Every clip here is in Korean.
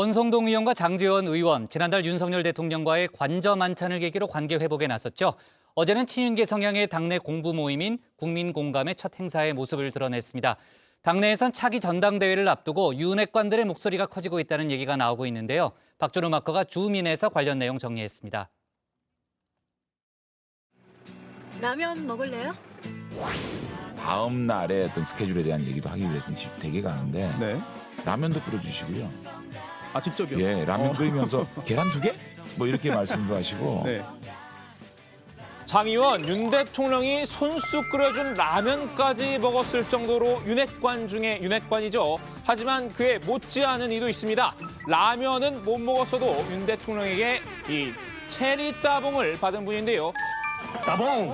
권성동 의원과 장제원 의원, 지난달 윤석열 대통령과의 관저 만찬을 계기로 관계 회복에 나섰죠. 어제는 친윤계 성향의 당내 공부 모임인 국민공감의 첫 행사의 모습을 드러냈습니다. 당내에선 차기 전당대회를 앞두고 윤핵관들의 목소리가 커지고 있다는 얘기가 나오고 있는데요. 박준호 마커가 주민에서 관련 내용 정리했습니다. 라면 먹을래요? 다음 날의 어떤 스케줄에 대한 얘기도 하기 위해서는 집 댁에 가는데 네. 라면도 끓여주시고요. 아 직접요? 예, 라면 끓이면서 계란 2개? 뭐 이렇게 말씀도 하시고. 네. 장 의원, 윤 대통령이 손수 끓여준 라면까지 먹었을 정도로 윤핵관 중에 윤핵관이죠. 하지만 그에 못지않은 이도 있습니다. 라면은 못 먹었어도 윤 대통령에게 이 체리 따봉을 받은 분인데요. 따봉!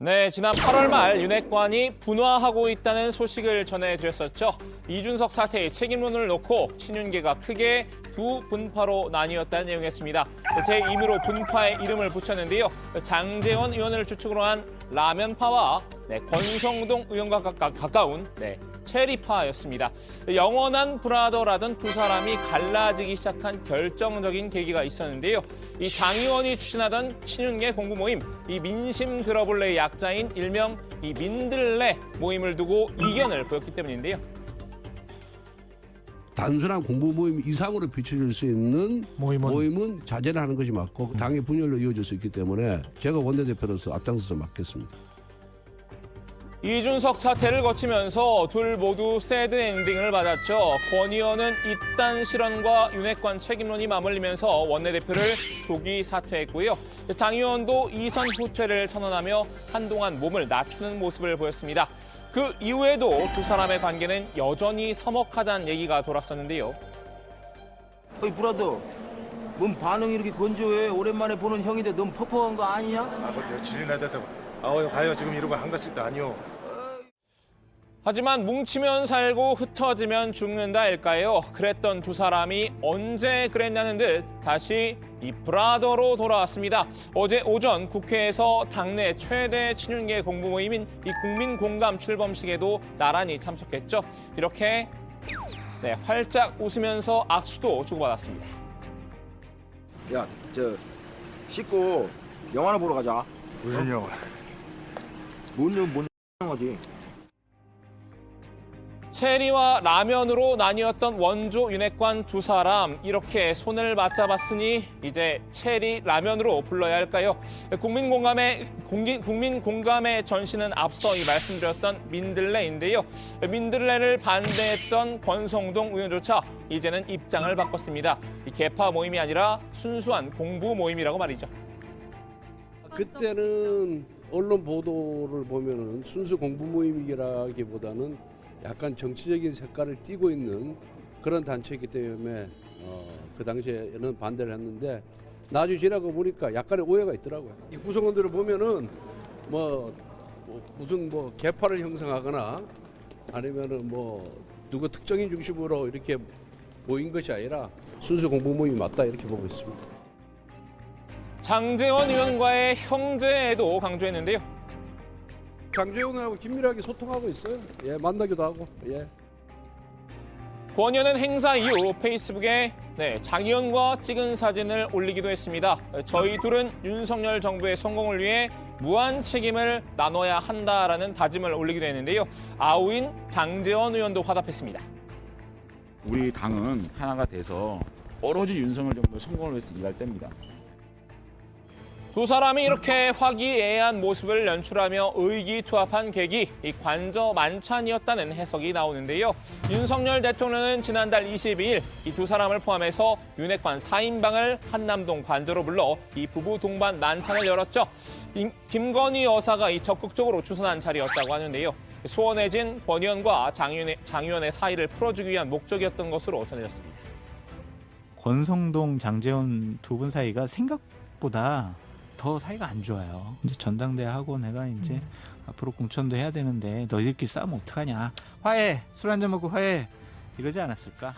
네, 지난 8월 말 윤핵관이 분화하고 있다는 소식을 전해드렸었죠. 이준석 사태의 책임론을 놓고 친윤계가 크게 두 분파로 나뉘었다는 내용이었습니다. 제2무로 분파의 이름을 붙였는데요. 장제원 의원을 주축으로 한 라면파와 권성동 의원과 가까운 체리파였습니다. 영원한 브라더라던 두 사람이 갈라지기 시작한 결정적인 계기가 있었는데요. 이 장 의원이 추진하던 친윤계 공부 모임, 이 민심 들어볼래의 약자인 일명 이 민들레 모임을 두고 이견을 보였기 때문인데요. 단순한 공부 모임 이상으로 비춰질 수 있는 모임은 자제를 하는 것이 맞고 당의 분열로 이어질 수 있기 때문에 제가 원내대표로서 앞장서서 맡겠습니다. 이준석 사태를 거치면서 둘 모두 새드 엔딩을 받았죠. 권 의원은 이딴 실언과 윤핵관 책임론이 맞물리면서 원내대표를 조기 사퇴했고요. 장 의원도 이선 후퇴를 선언하며 한동안 몸을 낮추는 모습을 보였습니다. 그 이후에도 두 사람의 관계는 여전히 서먹하다는 얘기가 돌았었는데요. 어이 브라더, 뭔 반응이 이렇게 건조해? 오랜만에 보는 형인데 너무 퍽퍽한 거 아니냐? 뭐 며칠이나 됐다고. 가요. 지금 이러고 한가씩도 아니오. 하지만 뭉치면 살고 흩어지면 죽는다일까요? 그랬던 두 사람이 언제 그랬냐는 듯 다시 이 브라더로 돌아왔습니다. 어제 오전 국회에서 당내 최대 친윤계 공부 모임인 이 국민공감 출범식에도 나란히 참석했죠. 이렇게 활짝 웃으면서 악수도 주고받았습니다. 야, 씻고 영화나 보러 가자. 무슨 영화? 뭔 거지? 체리와 라면으로 나뉘었던 원조 윤핵관 두 사람, 이렇게 손을 맞잡았으니 이제 체리 라면으로 불러야 할까요? 국민공감의 전신은 앞서 말씀드렸던 민들레인데요. 민들레를 반대했던 권성동 의원조차 이제는 입장을 바꿨습니다. 이 개파 모임이 아니라 순수한 공부 모임이라고 말이죠. 그때는 언론 보도를 보면은 순수 공부 모임이라기보다는 약간 정치적인 색깔을 띠고 있는 그런 단체이기 때문에 그 당시에는 반대를 했는데 나중에 지나고 보니까 약간의 오해가 있더라고요. 이 구성원들을 보면은 무슨 계파를 형성하거나 아니면은 누구 특정인 중심으로 이렇게 모인 것이 아니라 순수 공부 모임이 맞다 이렇게 보고 있습니다. 장제원 의원과의 형제에도 강조했는데요. 장제원하고 긴밀하게 소통하고 있어요. 예, 만나기도 하고. 예. 권 의원은 행사 이후 페이스북에 장 의원과 찍은 사진을 올리기도 했습니다. 저희 둘은 윤석열 정부의 성공을 위해 무한 책임을 나눠야 한다라는 다짐을 올리기도 했는데요. 아우인 장제원 의원도 화답했습니다. 우리 당은 하나가 돼서 오로지 윤석열 정부의 성공을 위해서 일할 때입니다. 두 사람이 이렇게 화기애애한 모습을 연출하며 의기투합한 계기, 이 관저 만찬이었다는 해석이 나오는데요. 윤석열 대통령은 지난달 22일 이 두 사람을 포함해서 윤핵관 4인방을 한남동 관저로 불러 이 부부 동반 만찬을 열었죠. 김건희 여사가 적극적으로 추선한 자리였다고 하는데요. 소원해진 권 의원과 장 의원의 사이를 풀어주기 위한 목적이었던 것으로 전해졌습니다. 권성동, 장제원 두 분 사이가 생각보다 더 사이가 안 좋아요. 이제 전당대회 하고 내가 이제 앞으로 공천도 해야 되는데 너희들끼리 싸우면 어떡하냐. 화해, 술 한잔 먹고 화해 이러지 않았을까?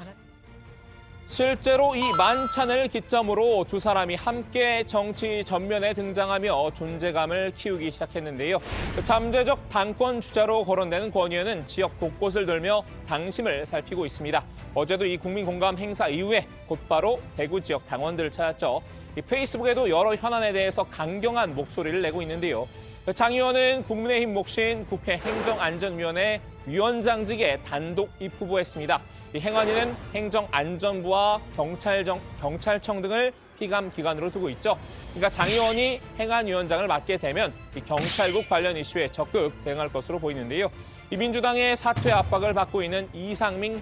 실제로 이 만찬을 기점으로 두 사람이 함께 정치 전면에 등장하며 존재감을 키우기 시작했는데요. 잠재적 당권 주자로 거론되는 권 의원은 지역 곳곳을 돌며 당심을 살피고 있습니다. 어제도 이 국민공감 행사 이후에 곧바로 대구 지역 당원들을 찾았죠. 이 페이스북에도 여러 현안에 대해서 강경한 목소리를 내고 있는데요. 장 의원은 국민의힘 몫인 국회 행정안전위원회 위원장직에 단독 입후보했습니다. 이 행안위는 행정안전부와 경찰청 등을 피감 기관으로 두고 있죠. 그러니까 장 의원이 행안위원장을 맡게 되면 이 경찰국 관련 이슈에 적극 대응할 것으로 보이는데요. 이 민주당의 사퇴 압박을 받고 있는 이상민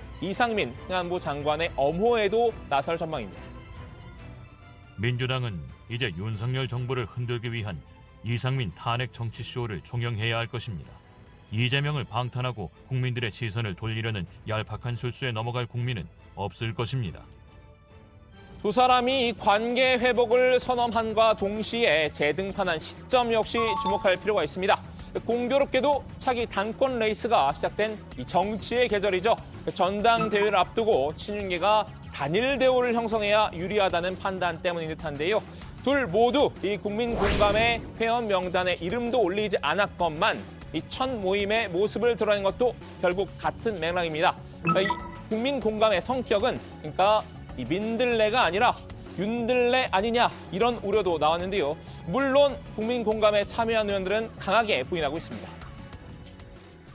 행안부 장관의 엄호에도 나설 전망입니다. 민주당은 이제 윤석열 정부를 흔들기 위한 이상민 탄핵 정치쇼를 종영해야 할 것입니다. 이재명을 방탄하고 국민들의 시선을 돌리려는 얄팍한 술수에 넘어갈 국민은 없을 것입니다. 두 사람이 이 관계 회복을 선언함과 동시에 재등판한 시점 역시 주목할 필요가 있습니다. 공교롭게도 차기 당권 레이스가 시작된 이 정치의 계절이죠. 전당대회를 앞두고 친윤계가 단일 대우를 형성해야 유리하다는 판단 때문인 듯한데요. 둘 모두 이 국민 공감의 회원 명단에 이름도 올리지 않았건만 이 첫 모임의 모습을 드러낸 것도 결국 같은 맥락입니다. 이 국민 공감의 성격은 그러니까 이 민들레가 아니라 윤들레 아니냐 이런 우려도 나왔는데요. 물론 국민 공감에 참여한 의원들은 강하게 부인하고 있습니다.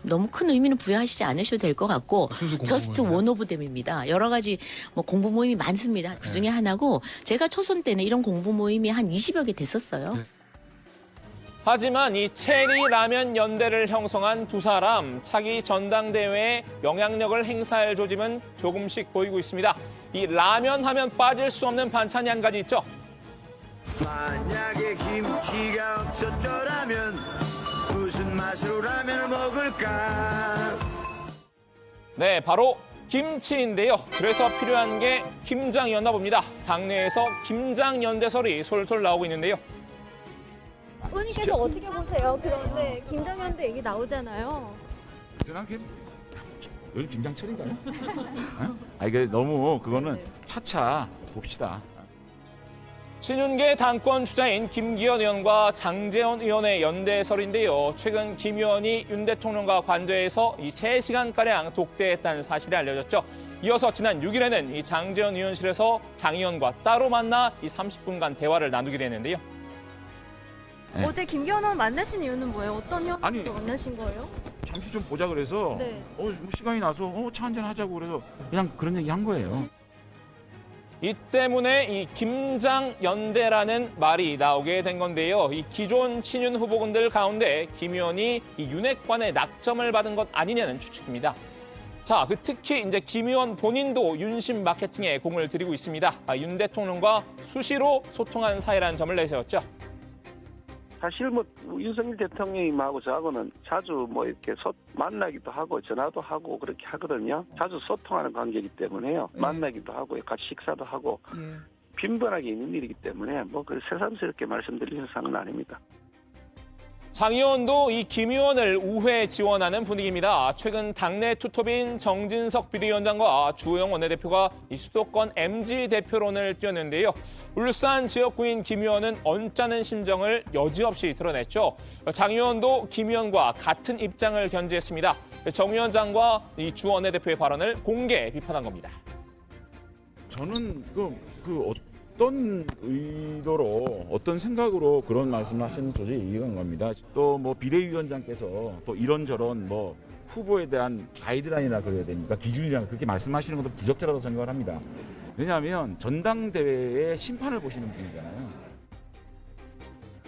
너무 큰 의미는 부여하시지 않으셔도 될 것 같고 저스트 원 오브 댐입니다. 여러 가지 뭐 공부 모임이 많습니다. 그중에 하나고 제가 초선 때는 이런 공부 모임이 한 20여 개 됐었어요. 하지만 이 체리 라면 연대를 형성한 두 사람 차기 전당대회에 영향력을 행사할 조짐은 조금씩 보이고 있습니다. 이 라면 하면 빠질 수 없는 반찬이 한 가지 있죠. 만약에 김치가 없었더라면 무슨 맛으로 라면을 먹을까? 네, 바로 김치인데요. 그래서 필요한 게 김장이었나 봅니다. 당내에서 김장연대설이 솔솔 나오고 있는데요. 의원님께서 어떻게 보세요? 그런데 김장연대 얘기 나오잖아요. 그냥 여기 김장철인가요? 이게 너무 그거는 차차 봅시다. 친윤계 당권 주자인 김기현 의원과 장제원 의원의 연대설인데요. 최근 김 의원이 윤 대통령과 관저에서 이 3시간가량 독대했다는 사실이 알려졌죠. 이어서 지난 6일에는 이 장제원 의원실에서 장 의원과 따로 만나 이 30분간 대화를 나누기로 했는데요. 네. 어제 김기현 의원 만나신 이유는 뭐예요? 어떤 아니, 형태로 만나신 거예요? 잠시 좀 보자 그래서 네. 뭐 시간이 나서 차 한잔 하자고 그래서 그냥 그런 얘기 한 거예요. 이 때문에 이 김장연대라는 말이 나오게 된 건데요. 이 기존 친윤 후보군들 가운데 김 의원이 이 윤핵관의 낙점을 받은 것 아니냐는 추측입니다. 자, 특히 이제 김 의원 본인도 윤심 마케팅에 공을 들이고 있습니다. 윤 대통령과 수시로 소통한 사이라는 점을 내세웠죠. 사실 뭐 윤석열 대통령님하고 저하고는 자주 뭐 이렇게 만나기도 하고 전화도 하고 그렇게 하거든요. 자주 소통하는 관계이기 때문에요. 만나기도 하고 같이 식사도 하고 빈번하게 있는 일이기 때문에 뭐 그 새삼스럽게 말씀드리는 상은 아닙니다. 장 의원도 이 김 의원을 우회 지원하는 분위기입니다. 최근 당내 투톱인 정진석 비대위원장과 주호영 원내대표가 이 수도권 MG 대표론을 띄웠는데요. 울산 지역구인 김 의원은 언짢은 심정을 여지없이 드러냈죠. 장 의원도 김 의원과 같은 입장을 견지했습니다. 정 위원장과 이 주 원내대표의 발언을 공개 비판한 겁니다. 저는 어떤 의도로 어떤 생각으로 그런 말씀을 하시는 도저히 이해가 안 갑니다. 또 뭐 비대위원장께서 또 이런저런 뭐 후보에 대한 가이드라인이라 그래야 됩니까? 기준이라 그렇게 말씀하시는 것도 부적절하다고 생각을 합니다. 왜냐하면 전당대회의 심판을 보시는 분이잖아요.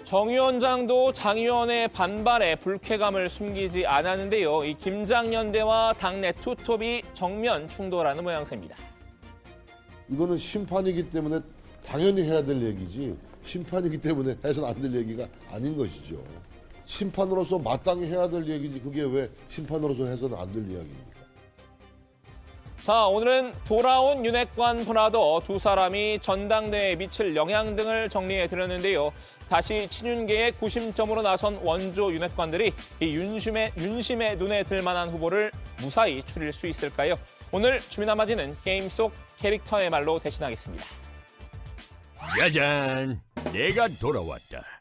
정 위원장도 장 의원의 반발에 불쾌감을 숨기지 않았는데요. 이 김장연대와 당내 투톱이 정면 충돌하는 모양새입니다. 이거는 심판이기 때문에 당연히 해야 될 얘기지 심판이기 때문에 해서는 안 될 얘기가 아닌 것이죠. 심판으로서 마땅히 해야 될 얘기지 그게 왜 심판으로서 해서는 안 될 이야기입니까? 자, 오늘은 돌아온 윤핵관 브라더 두 사람이 전당대회에 미칠 영향 등을 정리해 드렸는데요. 다시 친윤계의 구심점으로 나선 원조 윤핵관들이 이 윤심의 눈에 들 만한 후보를 무사히 추릴 수 있을까요? 오늘 주민 한마디는 게임 속 캐릭터의 말로 대신하겠습니다. 짜잔, 내가 돌아왔다.